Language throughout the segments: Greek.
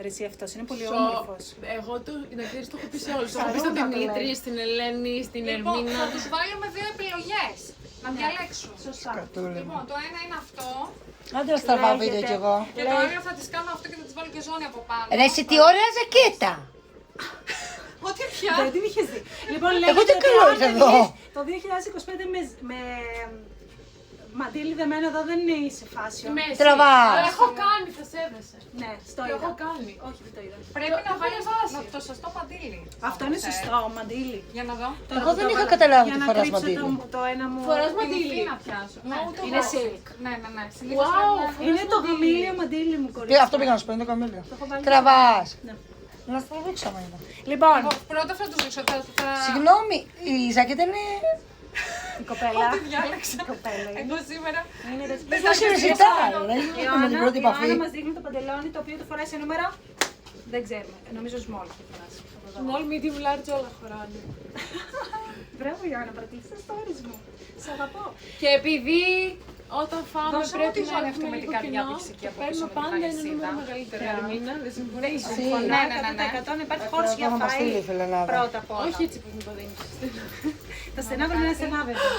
Ρε εσύ αυτός είναι πολύ όμορφος. Εγώ να ξέρεις το έχω πει σε όλους. Το έχω πει στον Δημήτρη, στην Ελένη, στην Ερμήνα. Θα τους βάλουμε 2 επιλογές. Να διαλέξουν. Σωστά. Λοιπόν, το ένα είναι αυτό. Άντε να στραβά βίντεο κι εγώ. Και το άλλο θα τις κάνω αυτό και θα τις βάλω και ζώνη από πάνω. Ρε εσύ τι ωραία ζακέτα. Ό,τι πια. Δεν την είχες δει. Λοιπόν, Εγώ λέγεται τι καλό ότι ήρθα αν εδώ. βγεις το 2025 με μαντήλι δεμένο εδώ δεν είναι σε φάση. Τραβάς. Έχω κάνει, θα σέβεσαι. Ναι, στο Το είδα. έχω κάνει. Όχι, δεν το είδα. Πρέπει να έχω βάλεις διαβάσει. το σωστό παντήλι. Αυτό είναι σωστό, μαντήλι. Για να δω. Εγώ δεν είχα καταλάβει Για ότι να φοράς κρύψω μαντήλι. το ένα μου. Φοράς Είναι μαντήλι. ευθύ να πιάσω. Ναι, Είναι silk. Ναι, ναι, ναι. Συνήθως Wow, πρέπει να- Είναι το γαμήλιο μαντήλι μου, κορίτσι. Αυτό πήγα να σου πω, είναι το καμήλιο. Το έχω βάλει. Τραβάς. Ναι. Να στο δείξω άμα είδα. Λοιπόν, Εγώ πρώτα θα τους δείξω. Συγγνώμη, η ζακέτα είναι. η κοπέλα. Ό,τι διάλεξα. Η κοπέλα είναι. Εγώ σήμερα. Είναι ρε. Πώς είναι ρεσιτάλ, με την πρώτη Η Ιωάννα επαφή. μας δείχνει το παντελόνι το οποίο το φοράει σε νούμερο. Δεν ξέρουμε. Νομίζω small θα φοράσει. Small, medium, large όλα χωράνε. Μπράβο Ιωάννα, παρατήρησε τα stories μου. Σ' αγαπώ. Και επειδή όταν φάμε Δώσε μου πρέπει τη να ζώνη έχουμε αυτή με λίγο την καρδιά κοινό, που έχεις εκεί από παίρνουμε πίσω με τη πάντα ένα χαλισίδα. νούμερο μεγαλύτερο. Ερμήνα, δεν συμφωνείς. Συμφωνώ, ναι, ναι, ναι. 100% υπάρχει χώρος για Θα μας στείλει η φαΐ. φιλενάδα. Πρώτα απ' όλα. Όχι έτσι που μου το δίνεις. Τα στενά πρέπει να είναι στενά βέβαια.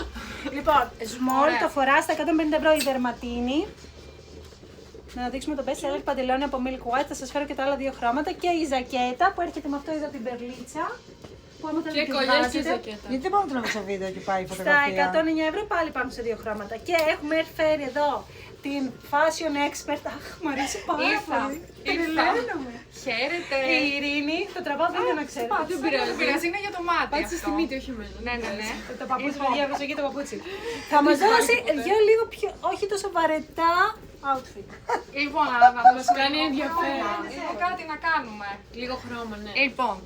Λοιπόν, small το φορά στα 150 ευρώ η δερματίνη. Να δείξουμε το best seller παντελόνι από Milk White. Θα σας φέρω και τα άλλα 2 χρώματα. Και η ζακέτα που έρχεται με αυτό εδώ την περλίτσα. Που άμα θέλετε Και την κολλιές και βάζετε. ζακέτα. Γιατί δεν πάμε να τραβήξω βίντεο και πάει η Στα φωτογραφία. 109 ευρώ πάλι πάνω σε 2 χρώματα. Και έχουμε φέρει εδώ την Fashion Expert. Αχ, μου αρέσει πάρα Ήρθα. πολύ. Ήρθα. Τρελαίνομαι. Χαίρετε. Η Ειρήνη, το τραβάω βίντεο να ξέρετε. Δεν πειράζει. Δεν πειράζει, είναι για το μάτι. Πάτησε αυτό. στη μύτη, όχι εμένα. Ναι, ναι, ναι. Το παπούτσι, παιδιά, προσοχή το παπούτσι. Θα μας δώσει δυο λίγο πιο, όχι τόσο βαρετά outfit. Λοιπόν, αλλά να Μας κάνει ενδιαφέρον. Λίγο κάτι να κάνουμε. Λίγο χρώμα, ναι. Λοιπόν,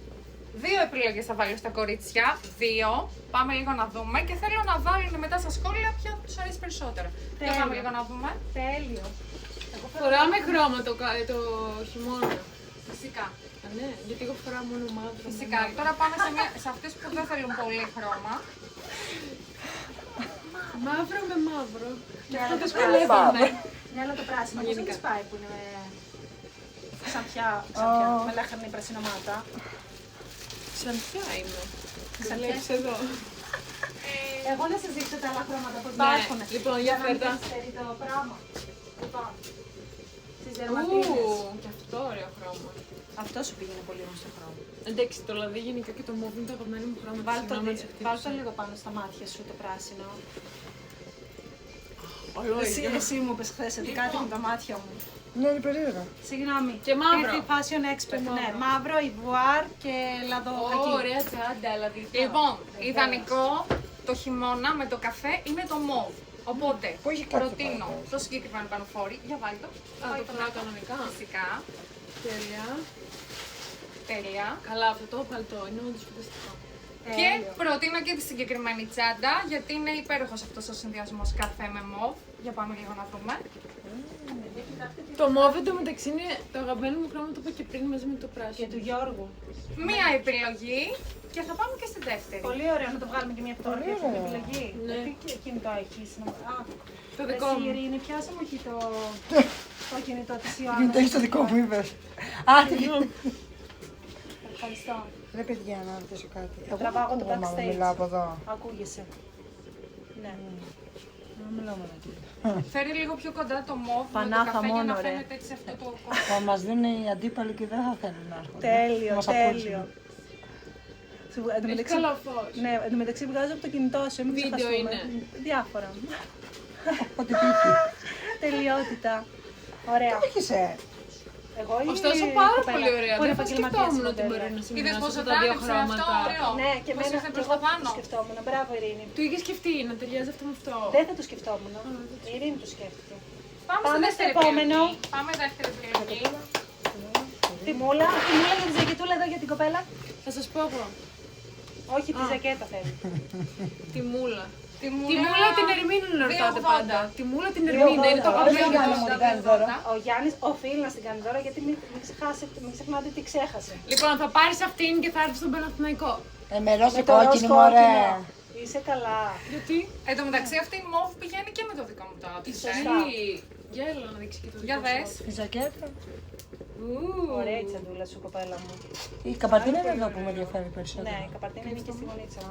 2 επιλογές θα βάλω στα κορίτσια. 2. Πάμε λίγο να δούμε και θέλω να βάλουν μετά στα σχόλια ποια τους αρέσει περισσότερο. Για Τέλεια. πάμε λίγο να δούμε. Τέλειο. Φοράμε χρώμα το χειμώνα. Φυσικά. Α, ναι, γιατί εγώ φοράω μόνο μαύρο. Φυσικά. Τώρα πάμε σε αυτές που δεν θέλουν πολύ χρώμα. Μαύρο με μαύρο. Και Αυτό άλλο το το πράσινο. σκαλεύαμε. Μια άλλο το πράσινο. Πώς Γενικά. έχεις πάει που είναι ξαφιά, με λάχανη πρασινομάτα. Ξανθιά είμαι. Ξανθιά. Βλέπεις εδώ. Εγώ να σας δείξω τα άλλα χρώματα που Ναι, υπάρχουν. λοιπόν, για να μην φέρτα. καθυστερεί το πράγμα. Λοιπόν, στις δερματίνες. Και αυτό ωραίο χρώμα. Αυτό σου πήγαινε πολύ όμως το χρώμα. Εντάξει, το λαδί γενικά και το μόβ είναι το αγαπημένο μου χρώμα. Βάλ' το λίγο πάνω στα μάτια σου το πράσινο. Εσύ, Εσύ μου είπες χθες ότι κάτι με τα μάτια μου. Ναι, είναι περίεργα. Συγγνώμη. Και μαύρο. Ήρθε η Fashion Expert. Και Ναι, μαύρο. μαύρο, ιβουάρ και λαδοχακί. Ωραία τσάντα, δηλαδή. Λοιπόν, ιδανικό το χειμώνα με το καφέ είναι το μοβ. Οπότε, Πού έχει κάποιο προτείνω παρακάτω. το συγκεκριμένο πανοφόρι. Για βάλει το. Α, το φοράω κανονικά. Φυσικά. Τέλεια. Τέλεια. Καλά, αυτό το παλτό είναι όντως φανταστικό. Και προτείνω και τη συγκεκριμένη τσάντα, γιατί είναι υπέροχος αυτός ο συνδυασμός καφέ με μοβ. Για πάμε λίγο να δούμε. Το μόβ μεταξύ είναι το αγαπημένο μου χρώμα, το είπα και πριν μαζί με το Και πράσινο. του Γιώργου. Μία επιλογή και θα πάμε και στη δεύτερη. Πολύ ωραίο να το βγάλουμε και μια φωτογραφία Πολύ στην ωραίο. επιλογή. Ναι. Τι κινητό έχεις. Α, Το δικό εσύ, μου. Ειρήνη, πιάσε μου εκεί το κινητό της Το Ιωάννας. έχει το δικό μου, είπες. Α, τι Ευχαριστώ. Ρε παιδιά, να ρωτήσω κάτι. Εγώ Τραβάω το ακούγομαι άμα backstage. μιλάω από εδώ. Ακούγεσαι. Ναι. Να μιλάω με εκεί. Φέρει λίγο πιο κοντά το μοβ με το Πανάχα καφέ για να μόνο, ρε. φαίνεται έτσι αυτό το κόμμα. Θα μας δίνουν οι αντίπαλοι και δεν θα θέλουν να έρχονται. Τέλειο, Θα μας ακούσουν. τέλειο. Εν τω Έχει μεταξύ- καλό φως. Ναι, εν τω μεταξύ βγάζω από το κινητό σου, μην Βίντεο ξεχαστούμε. είναι. Διάφορα. Ό,τι τύχει. Τελειότητα. Ωραία. Όχι σε. Εγώ ή Ωστόσο, η πάρα κοπέλα πολύ ωραία. που είναι Δεν θα επαγγελματίας σκεφτόμουν ότι μοντέλο. μπορεί να Είδες συμβιβάσει πόσο αυτά τα δύο τράβηξε αυτό, χρώματα. ωραίο. Ναι, και Πώς εμένα ήρθε και προς εγώ τα θα το πάνω. σκεφτόμουν. Μπράβο, Ειρήνη. Του είχε σκεφτεί να ταιριάζει αυτό με αυτό. Δεν θα το σκεφτόμουν. Η Ειρήνη το σκέφτηκε. Πάμε Πάμε στη στο δεύτερη επόμενο. επιλογή. Πάμε δεύτερη επιλογή. Τη μούλα για τη ζακετούλα εδώ για την κοπέλα. Θα σας πω εγώ. Όχι, τη ζακέτα θέλει. Τη μούλα. Τη Τη μούλα την Ερμήνα να ρωτάτε 2,80. πάντα. Τη μούλα την Ερμήνα είναι το Όχι, αγαπημένο Γιάννη μου. μου την κάνει δώρο. Ο Γιάννης οφείλει να στην κάνει δώρο γιατί μην ξεχνάτε τι ξέχασε. Λοιπόν, θα πάρεις αυτήν και θα έρθεις στον Παναθηναϊκό. Με ροζ Με και το ροζ κόκκινη μου, κόκκινο. ωραία. Είσαι καλά. Γιατί? Εν τω μεταξύ αυτή η μοβ πηγαίνει και με το δικό μου το outfit. Σωστά. Για έλα να δείξει και το Για δικό δες. σου. Η ζακέτα. Ωραία η τσαντούλα σου, κοπέλα μου. Η καπαρτίνα είναι εδώ που με ενδιαφέρει περισσότερο. Ναι, η καπαρτίνα είναι και στη γωνίτσα.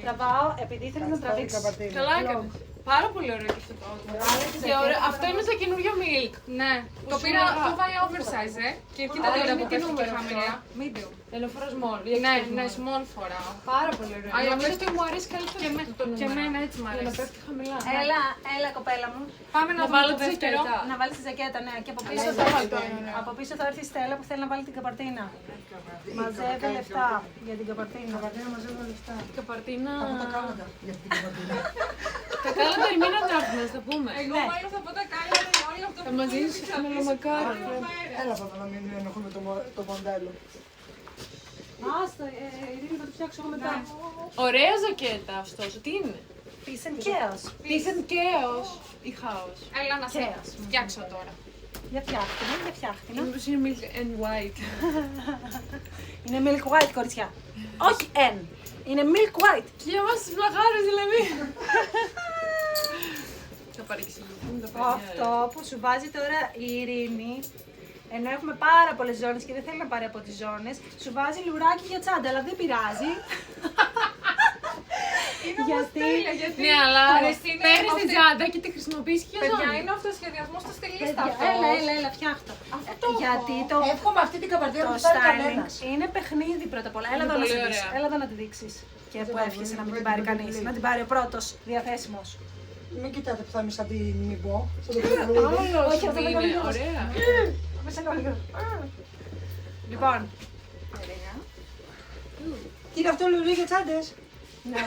Τραβάω, επειδή ήθελα να τραβήξει. Καλά έκανες. Πάρα πολύ ωραίο και αυτό το outfit. Και ωραίο. Αυτό είναι το καινούριο Milk. Ναι, το πήρα, το βάλε oversize, Και κοίτα Αλλά τώρα είναι που τι πέφτει και νούμερο χαμηλά. Medium. Θέλω φορά small. Ναι, small φοράω. Πάρα πολύ ωραίο. Αλλά Νομίζω πέφτει- ότι μου αρέσει καλύτερα Και, αυτό το νούμερο. και εμένα έτσι μ' Για να αρέσει. πέφτει χαμηλά. Έλα, κοπέλα μου. Πάμε να Να βάλω βάλω το τη δεύτερο. ζακέτα. Να βάλει τη ζακέτα, ναι. Και από πίσω, θα θα βάλω το έρθει, από πίσω θα έρθει η Στέλλα που θέλει να βάλει την καπαρτίνα. Μαζεύει λεφτά για την καπαρτίνα. Καπαρτίνα. Από τα κάλατα για την καπαρτίνα. Τα κάλατα ερμήνα να έρθουν, να τα πούμε. Εγώ μάλλον θα πω τα κάλια, όλο αυτό Θα που μας δίνεις ένα λομακάρι. Έλα πάμε να μην ενοχλούμε το μοντέλο. Άστο, Ειρήνη, θα το φτιάξω εγώ μετά. Ωραία ζακέτα, ωστόσο. Τι είναι? Peace and chaos. Peace and chaos ή χάος. Έλα να σε Chaos. φτιάξω τώρα. Για φτιάχτηνα, για φτιάχτηνα. Μήπως είναι milk and white. Είναι milk white, κοριτσιά. Όχι N. Είναι milk white. Και για εμάς τις βλαχάρες δηλαδή. Θα παρεξηγηθούν τα παιδιά. Αυτό που σου βάζει τώρα η Ειρήνη, ενώ έχουμε πάρα πολλές ζώνες και δεν θέλει να πάρει από τις ζώνες, σου βάζει λουράκι για τσάντα, αλλά δεν πειράζει. γιατί Ναι, αλλά Αρέσει, είναι παίρνεις την αυτή- τσάντα και τη χρησιμοποιείς και για Παιδιά, ζώνη. είναι ο αυτοσχεδιασμός στο στυλίστα Παιδιά, αυτό. έλα, φτιάχτω. Αυτό Γιατί έχω. το, Εύχομαι αυτή την καπαρτίνα το να πάρει styling κανένας. είναι παιχνίδι πρώτα απ' όλα. Έλα Είναι εδώ να πολύ τη δεις. ωραία. Έλα εδώ να τη δείξεις. Και που εύχεσαι να μην την πάρει κανείς. Να την πάρει ο πρώτος διαθέσιμος. Μην κοιτάτε που θα είμαι σαν τη Μιμπό. Σαν το Πετρολίδη. Άλλος Όχι, αυτό δεν είναι, είναι λίγος. ωραία. Με σε λίγο. Λοιπόν. Τι είναι αυτό λουρί για τσάντες. Ναι.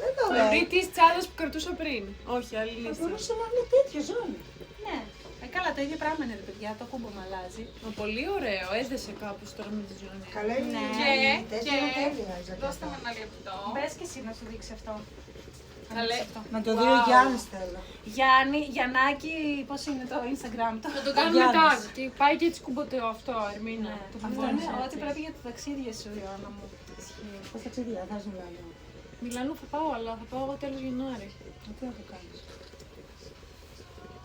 Δεν το Βρει λέω. τις τσάντες που κρατούσα πριν. Όχι, άλλη Θα λίστα. μπορούσε να είναι τέτοια ζώνη. Ναι. Καλά, το ίδιο πράγμα είναι, ρε παιδιά. Το κούμπομα αλλάζει. Πολύ ωραίο, έδεσε κάπως τώρα με τη ζώνη. Καλά είναι Ναι. η τέτοια είναι τέλεια η Δώστε μου ζακέτα. ένα λεπτό. Μπες και εσύ να σου δείξει αυτό. Καλέ. Να το δει ο Γιάννης θέλω. Γιάννη, Γιαννάκη, πώς είναι το Instagram του. Θα το κάνουμε Γιάννης. tag και πάει και έτσι κουμποτεό αυτό, Ερμήνα. Ναι, Το αυτό κουμπώνεις είναι έτσι. ό,τι πρέπει για τα ταξίδια σου, Ιωάννα μου. Πώς θα ξεδιά, θα σου μιλάω. Μιλάνο θα πάω, αλλά θα πάω εγώ τέλος Γενάρη. Τι να το κάνεις.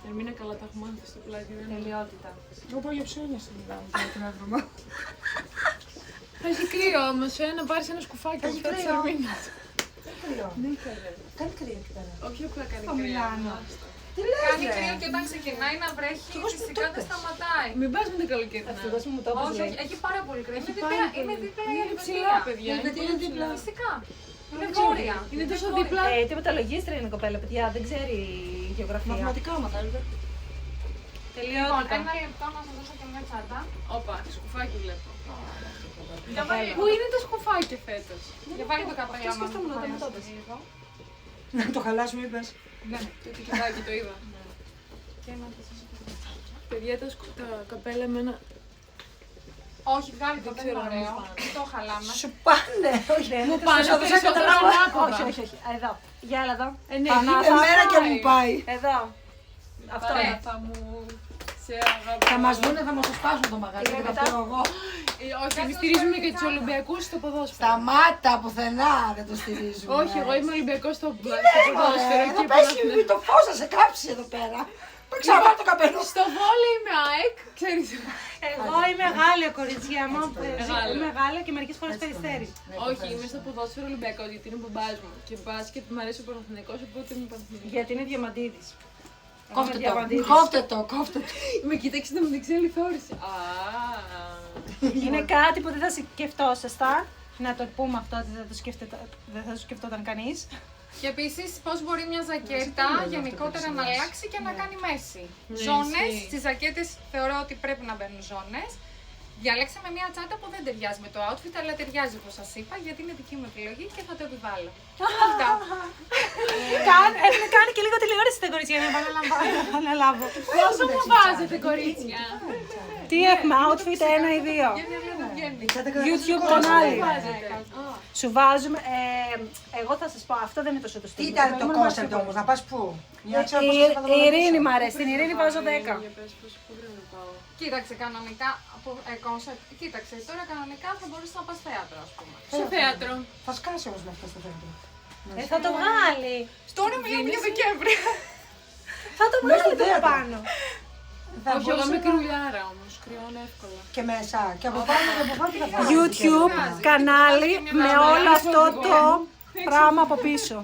Ερμήνα καλά τα έχουμε μάθει στο πλάτη. δεν είναι. Τελειότητα. Εγώ πάω για ψώνια στην Μιλάνο την εβδομάδα. Θα έχει κρύο όμως, να πάρεις ένα σκουφάκι Θα έχει από τα της κρύο. Ερμήνας. Κρύο. Κάνει κρύο εκεί πέρα. Όχι απλά κάνει Στο κρύο. Μιλάνο. Τι λες Κάνει ρε. κρύο και όταν ξεκινάει να βρέχει, φυσικά δεν σταματάει. Μην πας με την καλοκαίρι. Ευτυχώς μου το έπαιζε. Όχι, όχι, έχει πάρα πολύ κρύο. Είναι Έχει δίπλα, πάρα είναι πολύ. δίπλα η Είναι Ελβετία. ψηλά, παιδιά. Η Ελβετία είναι δίπλα. Φυσικά. Είναι Είναι βόρεια. Είναι τόσο βόρεια. δίπλα. Τίποτα λογίστρια είναι η κοπέλα, παιδιά. Δεν ξέρει γεωγραφία. Μαθηματικά άμα θέλετε. Λοιπόν, Τελειότητα. ένα λεπτό να σας δώσω και μια τσάντα. Όπα, σκουφάκι βλέπω. Για βάλε- Πού είναι τα σκουφάκια φέτος? Για βάλε το καπέλα Αυτό σκέφτομαι μου. να το είπες. Να το χαλάσουμε είπες. Ναι. Το τικετάκι το είδα. Και να το σας Παιδιά, τα καπέλα εμένα. Όχι, βγάλει το, δεν είναι ξέρω αν ωραίο. μου πάνε. Δεν το χαλάμε. Σου πάνε. Όχι, Δεν Μου είναι πάνε τόσο- περισσότερο καταλάβω. ανάποδα. Όχι, όχι, όχι. Εδώ. Για έλα εδώ. Ναι, Πανάθα. Εμένα και μου πάει. Εδώ. Αυτό Ωραία. είναι. Θα μου σε αγαπώ. Θα μας δούνε, θα μας το σπάσουν το μαγαζί. Είναι Και θα μετά. πω εγώ. Όχι, εμείς στηρίζουμε και τους Ολυμπιακούς στο ποδόσφαιρο. Σταμάτα πουθενά δεν το στηρίζουμε. Όχι, εγώ είμαι Ολυμπιακός στο Μωρέ, ποδόσφαιρο θα και πέσει Παναθηναϊκός. το φως θα σε κάψει εδώ πέρα. Μην ξαναπάρω το καπέλο. Στο βόλεϊ είμαι ΑΕΚ, ξέρεις. Εγώ είμαι Γάλλιο, κοριτσιά μου. Γάλλιο. Είμαι Γάλλιο και μερικές φορές Περιστέρι. Όχι, είμαι στο ποδόσφαιρο Ολυμπιακό γιατί είναι ο μπαμπάς μου. Και μπάσκετ μου αρέσει ο Παναθηναϊκός, οπότε είμαι Παναθηναϊκός. Γιατί είναι διαμαντίδης. Κόφτε Είμαι το, διαμαντίδης. κόφτε το, κόφτε το. Με κοίταξε να μου δείξει αληθόρηση. Είναι κάτι που δεν θα σκεφτόσασταν. Να το πούμε αυτό ότι δεν θα το σκεφτόταν κανείς. Και επίση, πώ μπορεί μια ζακέτα γενικότερα να αλλάξει και να κάνει μέση. Ζώνες, ισχύει. στις ζακέτες θεωρώ ότι πρέπει να μπαίνουν ζώνες. Διαλέξαμε μια τσάντα που δεν ταιριάζει με το outfit, αλλά ταιριάζει όπως σας είπα, γιατί είναι δική μου επιλογή και θα το επιβάλλω. Αυτά. Έχουν κάνει και λίγο τηλεόραση τα κορίτσια να επαναλάβω. Πόσο μου βάζετε, κορίτσια. Τι έχουμε, outfit 1 ή 2. Βγαίνει, αλλά δεν βγαίνει. YouTube Πόσο μου κανάλι. βάζετε. Σου βάζουμε. Εγώ θα σας πω, αυτό δεν είναι τόσο το Τι στυλ. ήταν το κόνσεπτ όμως, να πας πού. Για να ξέρω πώς θα Η καταλάβω. Ειρήνη μ' αρέσει, την Ειρήνη βάζω 10. Για πες πώς πρέπει να πάω. Κοίταξε, κανονικά, κοίταξε, τώρα κανονικά θα μπορούσε να πας θέατρο, ας πούμε. Στο θέατρο. Θα σκάσει όμως με αυτό στο θέατρο. Θα το βγάλει. Τώρα μιλάμε για Δεκέμβρη. Θα το βγάλει στο εδώ θέατρο. πάνω. Θα Όχι, εγώ μπορούσε είμαι να- κρυουλιάρα όμως, κρυώνω εύκολα. Και μέσα. Και από πάνω και από πάνω τι θα βάλεις. YouTube κανάλι με όλο αυτό το πράγμα από πίσω.